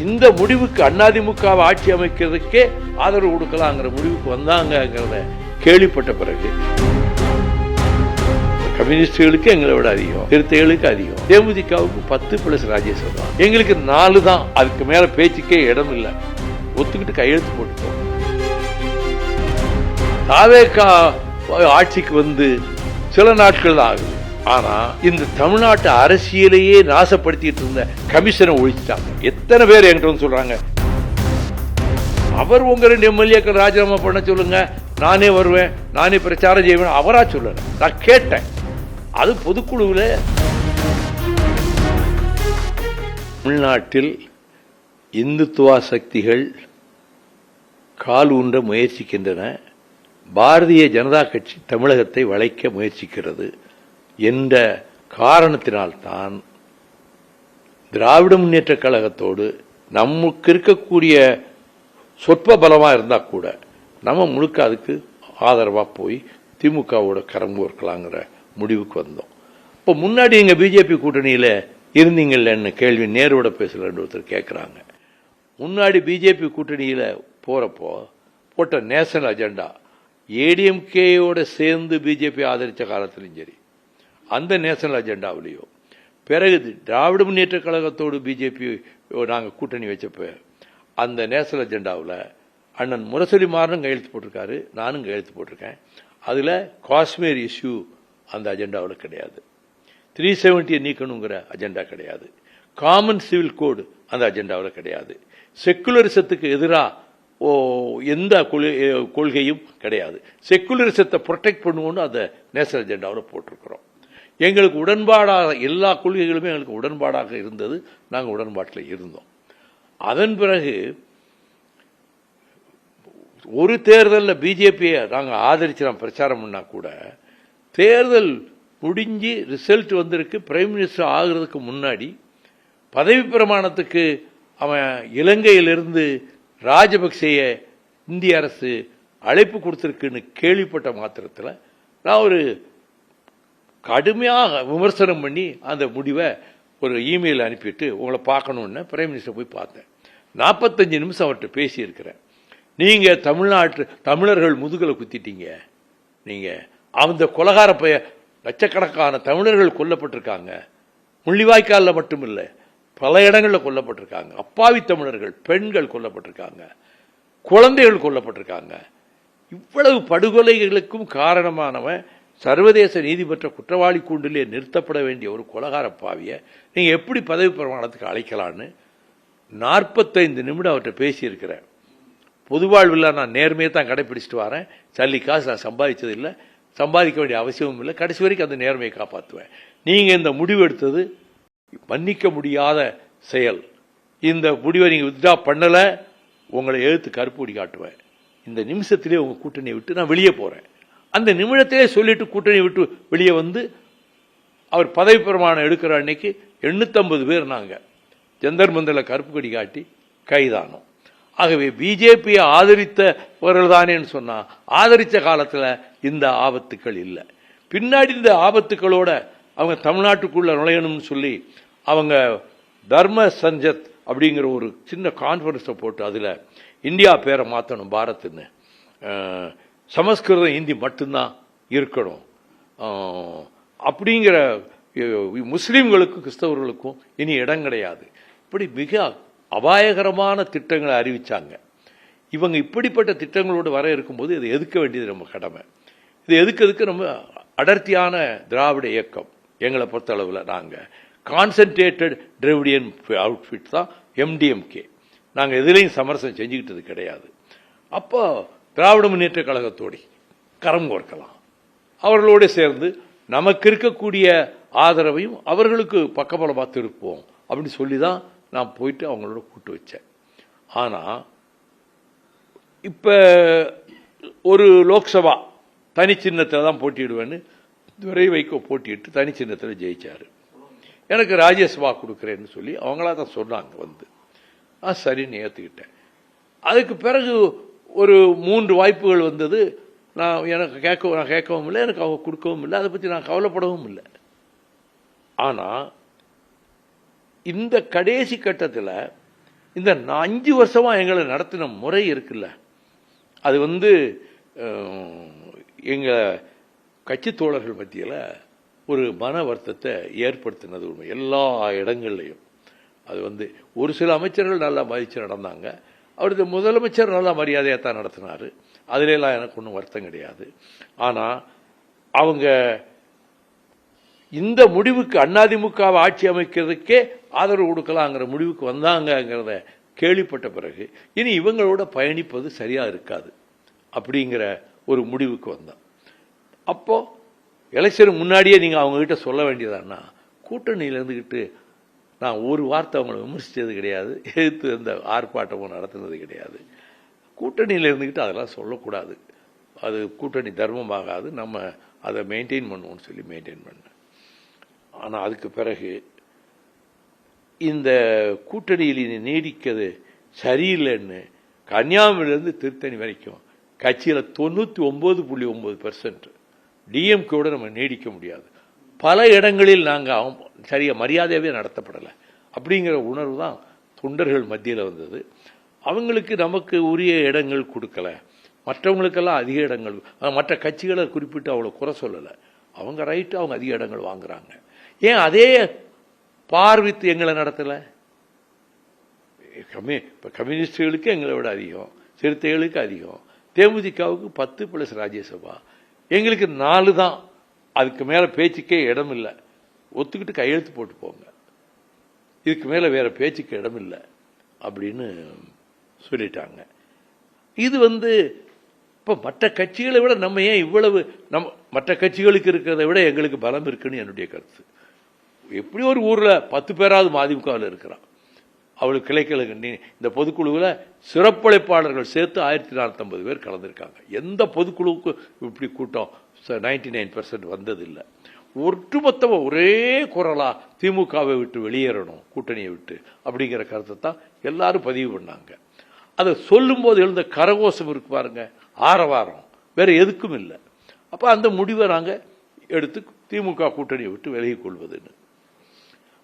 இந்த முடிவுக்கு அதிமுகவை ஆட்சி அமைக்கிறதுக்கே ஆதரவு கொடுக்கலாங்கிற முடிவுக்கு வந்தாங்கிறத கேள்விப்பட்ட பிறகு கம்யூனிஸ்டுகளுக்கு எங்களை விட அதிகம், திருத்தைகளுக்கு அதிகம், தேமுதிகவுக்கு 10 பிளஸ் ராஜேஸ்வர் தான், எங்களுக்கு 4 தான். அதுக்கு மேல பேச்சுக்கே இடம் இல்லை. ஒத்துக்கிட்டு கையெழுத்து போட்டுட்டோம். தாவேகா ஆட்சிக்கு வந்து சில நாட்கள் தான் ஆகுது. ஆனா இந்த தமிழ்நாட்டு அரசியலையே நாசப்படுத்திட்டு இருந்த கமிஷனை ஒழிச்சிட்டாங்க. எத்தனை பேர் என்கிட்ட வந்து சொல்றாங்க, அவர் உங்க 2 எம்எல்ஏக்கள் ராஜினாமா பண்ண சொல்லுங்க, நானே வருவேன், நானே பிரச்சாரம் செய்வேன். அவரா சொல்ல நான் கேட்டேன். அது பொதுக்குழுவில் தமிழ்நாட்டில் இந்துத்துவ சக்திகள் கால் ஊன்ற முயற்சிக்கின்றன. பாரதிய ஜனதா கட்சி தமிழகத்தை வளைக்க முயற்சிக்கிறது என்ற காரணத்தினால்தான் திராவிட முன்னேற்ற கழகத்தோடு நமக்கு இருக்கக்கூடிய சொற்ப பலமாக இருந்தால் கூட நம்ம முழுக்க அதுக்கு ஆதரவாக போய் திமுகவோட கரம் கோர்க்கலாங்கிற முடிவுக்கு வந்தோம். இப்போ முன்னாடி எங்கள் பிஜேபி கூட்டணியில் இருந்தீங்கள்லன்னு கேள்வி நேரோட பேசலன்னு ஒருத்தர் கேட்குறாங்க. முன்னாடி பிஜேபி கூட்டணியில் போகிறப்போ போட்ட நேஷனல் அஜெண்டா ஏடிஎம்கேயோட சேர்ந்து பிஜேபி ஆதரித்த காலத்திலும் சரி, அந்த நேஷனல் அஜெண்டாவிலையோ, பிறகு திராவிட முன்னேற்ற கழகத்தோடு பிஜேபி நாங்கள் கூட்டணி வச்சப்ப அந்த நேஷனல் அஜெண்டாவில் அண்ணன் முரசொலி மாறனும் கையெழுத்து போட்டிருக்காரு, நானும் கையெழுத்து போட்டிருக்கேன். அதில் காஷ்மீர் இஷ்யூ அந்த அஜெண்டாவில் கிடையாது, 370 நீக்கணுங்கிற அஜெண்டா கிடையாது, காமன் சிவில் கோடு அந்த அஜெண்டாவில் கிடையாது, செக்குலரிசத்துக்கு எதிராக எந்த கொள்கையும் கிடையாது. செக்குலரிசத்தை ப்ரொடெக்ட் பண்ணுவோன்னு அந்த நேஷனல் அஜெண்டாவில் போட்டிருக்கிறோம். எங்களுக்கு உடன்பாடாக எல்லா கொள்கைகளுமே எங்களுக்கு உடன்பாடாக இருந்தது. நாங்கள் உடன்பாட்டில் இருந்தோம். அதன் பிறகு ஒரு தேர்தலில் பிஜேபியை நாங்கள் ஆதரித்து நான் பிரச்சாரம் பண்ணால் கூட தேர்தல் முடிஞ்சு ரிசல்ட் வந்திருக்கு. பிரைம் மினிஸ்டர் ஆகிறதுக்கு முன்னாடி பதவி பிரமாணத்துக்கு அவன் இலங்கையிலிருந்து ராஜபக்சேயை இந்திய அரசு அழைப்பு கொடுத்துருக்குன்னு கேள்விப்பட்ட மாத்திரத்தில் நான் ஒரு கடுமையாக விமர்சனம் பண்ணி அந்த முடிவை ஒரு இமெயில் அனுப்பிட்டு உங்களை பார்க்கணுன்னு பிரைம் மினிஸ்டர் போய் பார்த்தேன். 45 நிமிஷம் அவர்கிட்ட பேசியிருக்கிறேன். நீங்கள் தமிழர்கள் முதுகலை குத்திட்டீங்க. நீங்கள் அந்த கொலகார லட்சக்கணக்கான தமிழர்கள் கொல்லப்பட்டிருக்காங்க. முள்ளிவாய்க்காலில் மட்டுமில்லை, பல இடங்களில் கொல்லப்பட்டிருக்காங்க. அப்பாவி தமிழர்கள், பெண்கள் கொல்லப்பட்டிருக்காங்க, குழந்தைகள் கொல்லப்பட்டிருக்காங்க. இவ்வளவு படுகொலைகளுக்கும் காரணமானவன் சர்வதேச நீதிமன்ற குற்றவாளி கூண்டிலே நிறுத்தப்பட வேண்டிய ஒரு கொலகார பாவியை நீங்கள் எப்படி பதவி பிரமாணத்துக்கு அழைக்கலான்னு 45 நிமிடம் அவர்கிட்ட பேசியிருக்கிறேன். பொது வாழ்வில் நான் நேர்மையை தான் கடைப்பிடிச்சிட்டு வரேன். சல்லி காசு நான் சம்பாதிச்சது இல்லை, சம்பாதிக்க வேண்டிய அவசியமும் இல்லை. கடைசி வரைக்கும் அந்த நேர்மையை காப்பாற்றுவேன். நீங்கள் இந்த முடிவு எடுத்தது மன்னிக்க முடியாத செயல். இந்த முடிவை நீங்கள் வித்ட்ரா பண்ணலை, உங்களை எழுத்து கருப்பூடி காட்டுவேன். இந்த நிமிஷத்திலே உங்கள் கூட்டணியை விட்டு நான் வெளியே போகிறேன். அந்த நிமிடத்திலே சொல்லிட்டு கூட்டணியை விட்டு வெளியே வந்து அவர் பதவி பிரமாணம் எடுக்கிற அன்னைக்கு 850 பேர் நாங்கள் ஜந்தர் மந்தரில் கருப்பு கொடி காட்டி கைதானோம். ஆகவே பிஜேபியை ஆதரித்தவர்கள் தானேன்னு சொன்னால் ஆதரித்த காலத்தில் இந்த ஆபத்துக்கள் இல்லை. பின்னாடி இந்த ஆபத்துக்களோட அவங்க தமிழ்நாட்டுக்குள்ள நுழையணும்னு சொல்லி அவங்க தர்ம சஞ்சத் அப்படிங்கிற ஒரு சின்ன கான்ஃபரன்ஸை போட்டு அதில் இந்தியா பேரை மாற்றணும் பாரத்னு, சமஸ்கிருதம் ஹிந்தி மட்டும்தான் இருக்கணும் அப்படிங்கிற, முஸ்லீம்களுக்கும் கிறிஸ்தவர்களுக்கும் இனி இடம் கிடையாது, இப்படி மிக அபாயகரமான திட்டங்களை அறிவிச்சாங்க. இவங்க இப்படிப்பட்ட திட்டங்களோடு வர இருக்கும்போது இதை எதிர்க்க வேண்டியது நம்ம கடமை. இது எதுக்கு நம்ம அடர்த்தியான திராவிட இயக்கம். எங்களை பொறுத்தளவில் நாங்கள் கான்சன்ட்ரேட்டட் திராவிடியன் அவுட்ஃபிட் தான் எம்டிஎம்கே. நாங்கள் எதுலேயும் சமரசம் செஞ்சுக்கிட்டது கிடையாது. அப்போ திராவிட முன்னேற்ற கழகத்தோடு கரம் கோர்க்கலாம், அவர்களோடு சேர்ந்து நமக்கு இருக்கக்கூடிய ஆதரவையும் அவர்களுக்கு பக்கபலமாக திருப்போம் அப்படின்னு சொல்லி தான் நான் போயிட்டு அவங்களோட கூட்டு வச்சேன். ஆனால் இப்போ ஒரு லோக்சபா தனி சின்னத்தில் தான் போட்டியிடுவேன்னு துரை வைகோ போட்டியிட்டு தனி சின்னத்தில் ஜெயிச்சார். எனக்கு ராஜ்யசபா கொடுக்குறேன்னு சொல்லி அவங்களா தான் சொன்னாங்க. வந்து சரின்னு ஏற்றுக்கிட்டேன். அதுக்கு பிறகு ஒரு 3 வாய்ப்புகள் வந்தது. நான் கேட்கவும் இல்லை, எனக்கு அவங்க கொடுக்கவும் இல்லை, அதை பற்றி நான் கவலைப்படவும் இல்லை. ஆனால் இந்த கடைசி கட்டத்தில் இந்த 5 வருஷமாக எங்களை நடத்தின முறை இருக்குல்ல, அது எங்கள் கட்சி தோழர்கள் மத்தியில் ஒரு மன வருத்தத்தை ஏற்படுத்தினது உண்மை. எல்லா இடங்கள்லையும் அது ஒரு சில அமைச்சர்கள் நல்லா மதித்து நடந்தாங்க. அவருக்கு முதலமைச்சர் நல்லா மரியாதையாக தான் நடத்தினார். அதுலெல்லாம் எனக்கு ஒன்றும் வருத்தம் கிடையாது. ஆனால் அவங்க இந்த முடிவுக்கு அதிமுகவை ஆட்சி அமைக்கிறதுக்கே ஆதரவு கொடுக்கலாங்கிற முடிவுக்கு வந்தாங்கிறத கேள்விப்பட்ட பிறகு இனி இவங்களோட பயணிப்பது சரியாக இருக்காது அப்படிங்கிற ஒரு முடிவுக்கு வந்தான். அப்போ எலெக்ஷனுக்கு முன்னாடியே நீங்கள் அவங்ககிட்ட சொல்ல வேண்டியதான்னா, கூட்டணியில் இருந்துக்கிட்டு நான் ஒரு வார்த்தை அவங்கள விமர்சித்தது கிடையாது, எதிர்த்து அந்த ஆர்ப்பாட்டமும் நடத்துனது கிடையாது. கூட்டணியில் இருந்துக்கிட்டு அதெல்லாம் சொல்லக்கூடாது, அது கூட்டணி தர்மமாகாது, நம்ம அதை மெயின்டைன் பண்ணுவோம்னு சொல்லி மெயின்டைன் பண்ணேன். ஆனால் அதுக்கு பிறகு இந்த கூட்டணியில் இனி நீடிக்கிறது சரியில்லைன்னு கன்னியாகுமரியிலேருந்து திருத்தணி வரைக்கும் கட்சியில் 99.9% டிஎம்கேவோட நம்ம நீடிக்க முடியாது. பல இடங்களில் நாங்கள் சரியாக மரியாதையாகவே நடத்தப்படலை அப்படிங்கிற உணர்வு தான் தொண்டர்கள் மத்தியில் வந்தது. அவங்களுக்கு நமக்கு உரிய இடங்கள் கொடுக்கல, மற்றவங்களுக்கெல்லாம் அதிக இடங்கள், மற்ற கட்சிகளை குறிப்பிட்டு அவ்வளோ குறை சொல்லலை. அவங்க ரைட்டு, அவங்க அதிக இடங்கள் வாங்குறாங்க. ஏன் அதே பார்வைத்து எங்களை நடத்தலை? இப்போ கம்யூனிஸ்டுகளுக்கு எங்களை விட அதிகம், சிறுத்தைகளுக்கு அதிகம், தேமுதிகவுக்கு 10 + ராஜ்யசபா, எங்களுக்கு 4 தான். அதுக்கு மேலே பேச்சுக்கே இடம் இல்லை. ஒத்துக்கிட்டு கையெழுத்து போட்டு போங்க, இதுக்கு மேலே வேற பேச்சுக்கு இடம் இல்லை அப்படின்னு சொல்லிட்டாங்க. இது இப்போ மற்ற கட்சிகளை விட நம்ம ஏன் இவ்வளவு, மற்ற கட்சிகளுக்கு இருக்கிறத விட எங்களுக்கு பலம் இருக்குன்னு என்னுடைய கருத்து. எப்படி ஒரு ஊரில் 10 பேராவது மதிமுகவில் இருக்கிறான், அவளுக்கு கிளைக்கிழக்கு இந்த பொதுக்குழுவில் சிறப்பழைப்பாளர்கள் சேர்த்து 1450 பேர் கலந்துருக்காங்க. எந்த பொதுக்குழுவுக்கு இப்படி கூட்டம் 99% வந்ததில்லை. ஒட்டுமொத்தமாக ஒரே குரலா திமுகவை விட்டு வெளியேறணும், கூட்டணியை விட்டு அப்படிங்கிற கருத்தை தான் எல்லாரும் பதிவு பண்ணாங்க. அதை சொல்லும்போது எழுந்த கரகோஷம் இருக்கு பாருங்க, ஆரவாரம், வேற எதுக்கும் இல்லை. அப்போ அந்த முடிவை நாங்கள் எடுத்து திமுக கூட்டணியை விட்டு விலகிக் கொள்வதுன்னு.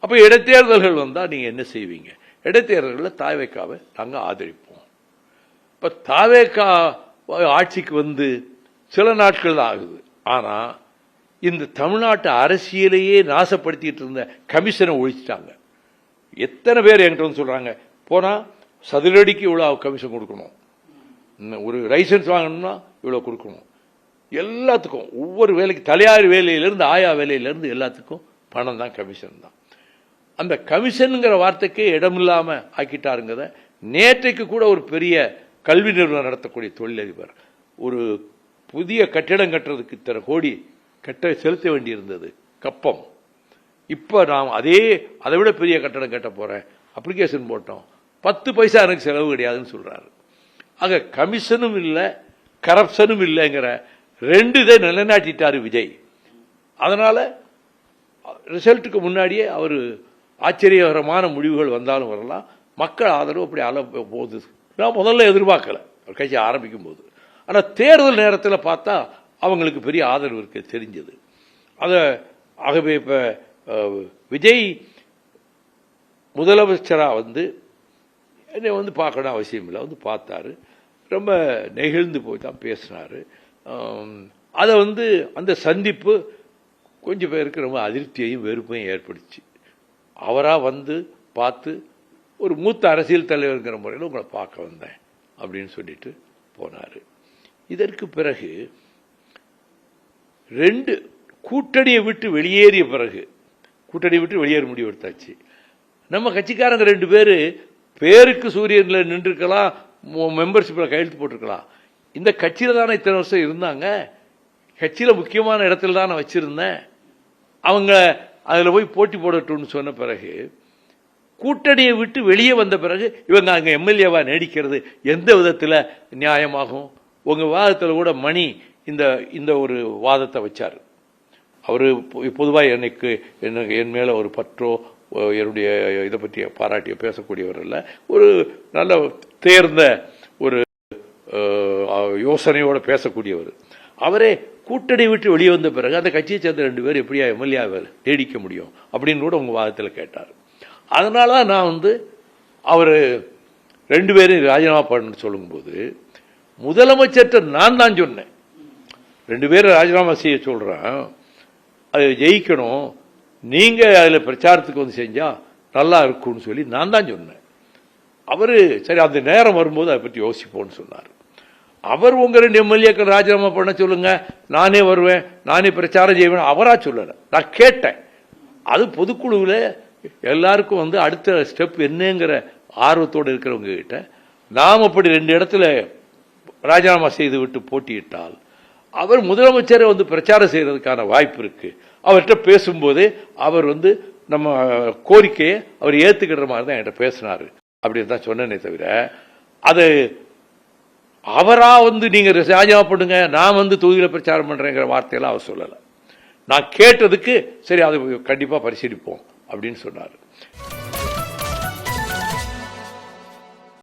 அப்போ இடைத்தேர்தல்கள் வந்தால் நீங்கள் என்ன செய்வீங்க? இடைத்தேர்தல்களில் தாவேக்காவை நாங்கள் ஆதரிப்போம். இப்போ தாவேக்கா ஆட்சிக்கு சில நாட்கள் தான் ஆகுது. ஆனால் இந்த தமிழ்நாட்டு அரசியலையே நாசப்படுத்திட்டு இருந்த கமிஷனை ஒழிச்சிட்டாங்க. எத்தனை பேர் என்கிட்ட சொல்கிறாங்க, போனால் சதுரடிக்கு இவ்வளோ கமிஷன் கொடுக்கணும், ஒரு லைசன்ஸ் வாங்கணும்னா இவ்வளோ கொடுக்கணும், எல்லாத்துக்கும் ஒவ்வொரு வேலைக்கு தலையாரி வேலையிலேருந்து ஆயா வேலையிலேருந்து எல்லாத்துக்கும் பணம் தான், கமிஷன் தான். அந்த கமிஷனுங்கிற வார்த்தைக்கே இடமில்லாமல் ஆக்கிட்டாருங்கிறத நேற்றைக்கு கூட ஒரு பெரிய கல்வி நிறுவனம் நடத்தக்கூடிய தொழிலதிபர் ஒரு புதிய கட்டிடம் கட்டுறதுக்கு இத்தனை கோடி செலுத்த வேண்டியிருந்தது கப்பம். இப்போ நாம் அதை விட பெரிய கட்டடம் கட்ட போகிறேன், அப்ளிகேஷன் போட்டோம், 10 பைசா எனக்கு செலவு கிடையாதுன்னு சொல்கிறாரு. ஆக கமிஷனும் இல்லை கரப்ஷனும் இல்லைங்கிற 2 இதை நிலைநாட்டிட்டார் விஜய். அதனால் ரிசல்ட்டுக்கு முன்னாடியே அவர் ஆச்சரியகரமான முடிவுகள் வந்தாலும் வரலாம், மக்கள் ஆதரவு அப்படி போகுது. நான் முதல்ல எதிர்பார்க்கல கட்சி ஆரம்பிக்கும் போது. ஆனால் தேர்தல் நேரத்தில் பார்த்தா அவங்களுக்கு பெரிய ஆதரவு இருக்கு தெரிஞ்சது. ஆகவே இப்போ விஜய் முதலமைச்சராக என்னை பார்க்கணும் அவசியம் இல்லை, பார்த்தாரு, ரொம்ப நெகிழ்ந்து போய் தான் பேசினார். அதை அந்த சந்திப்பு கொஞ்சம் பேருக்கு ரொம்ப அதிருப்தியையும் வெறுப்பையும் ஏற்படுச்சு. அவராக பார்த்து ஒரு மூத்த அரசியல் தலைவருங்கிற முறையில் உங்களை பார்க்க வந்தேன் அப்படின்னு சொல்லிட்டு போனார். இதற்கு பிறகு 2 கூட்டணியை விட்டு வெளியேறிய பிறகு, கூட்டணியை விட்டு வெளியேற முடிவு எடுத்தாச்சு. நம்ம கட்சிக்காரங்க 2 பேர் பேருக்கு சூரியனில் நின்றுருக்கலாம், மெம்பர்ஷிப்பில் கையெழுத்து போட்டிருக்கலாம். இந்த கட்சியில் தானே இத்தனை வருஷம் இருந்தாங்க, கட்சியில் முக்கியமான இடத்துல தான் நான் வச்சுருந்தேன், அவங்க அதில் போய் போட்டி போடட்டும்னு சொன்ன பிறகு, கூட்டணியை விட்டு வெளியே வந்த பிறகு இவங்க அங்கே எம்எல்ஏவா நீடிக்கிறது எந்த விதத்தில் நியாயமாகும்? உங்கள் வாதத்தில் கூட மணி இந்த ஒரு வாதத்தை வச்சார். அவர் பொதுவாக என் மேலே ஒரு பற்றோ என்னுடைய இதை பற்றி பாராட்டிய பேசக்கூடியவர் அல்ல, ஒரு நல்ல தேர்ந்த ஒரு யோசனையோடு பேசக்கூடியவர். அவரே கூட்டணி விட்டு வெளியே வந்த பிறகு அந்த கட்சியை சேர்ந்த 2 பேர் எப்படியா எம்எல்ஏவை நீடிக்க முடியும் அப்படின்னு கூட உங்கள் வாதத்தில் கேட்டார். அதனால தான் நான் அவர் 2 பேரும் ராஜினாமா பண்ணணும்னு சொல்லும்போது முதலமைச்சர்கிட்ட நான் தான் சொன்னேன், 2 பேரும் ராஜினாமா செய்ய சொல்கிறேன், அது ஜெயிக்கணும், நீங்கள் அதில் பிரச்சாரத்துக்கு வந்து செஞ்சால் நல்லா இருக்கும்னு சொல்லி நான் தான் சொன்னேன். அவர் சரி அந்த நேரம் வரும்போது அதை பற்றி யோசிப்போன்னு சொன்னார். அவர் உங்கள் 2 எம்எல்ஏக்கள் ராஜினாமா பண்ண சொல்லுங்க, நானே வருவேன், நானே பிரச்சாரம் செய்வேன், அவராக சொல்லலை, நான் கேட்டேன். அது பொதுக்குழுவில் எல்லாருக்கும் வந்து அடுத்த ஸ்டெப் என்னங்கிற ஆர்வத்தோடு இருக்கிறவங்க கிட்ட நாம் அப்படி 2 இடத்துல ராஜினாமா செய்து விட்டு போட்டியிட்டால் அவர் முதலமைச்சரை வந்து பிரச்சாரம் செய்யறதுக்கான வாய்ப்பு இருக்கு. அவர்கிட்ட பேசும்போதே அவர் வந்து நம்ம கோரிக்கையை அவர் ஏற்றுக்கிற மாதிரி தான் என்கிட்ட பேசினார் அப்படின்னு தான் சொன்னேனே தவிர, அது அவரா வந்து நீங்க ராஜினாமா பண்ணுங்க, நான் வந்து தொகுதியில் பிரச்சாரம் பண்றேங்கிற வார்த்தையெல்லாம் அவர் சொல்லலை. நான் கேட்டதுக்கு சரி அது கண்டிப்பாக பரிசீலிப்போம் அப்படின்னு சொன்னார்.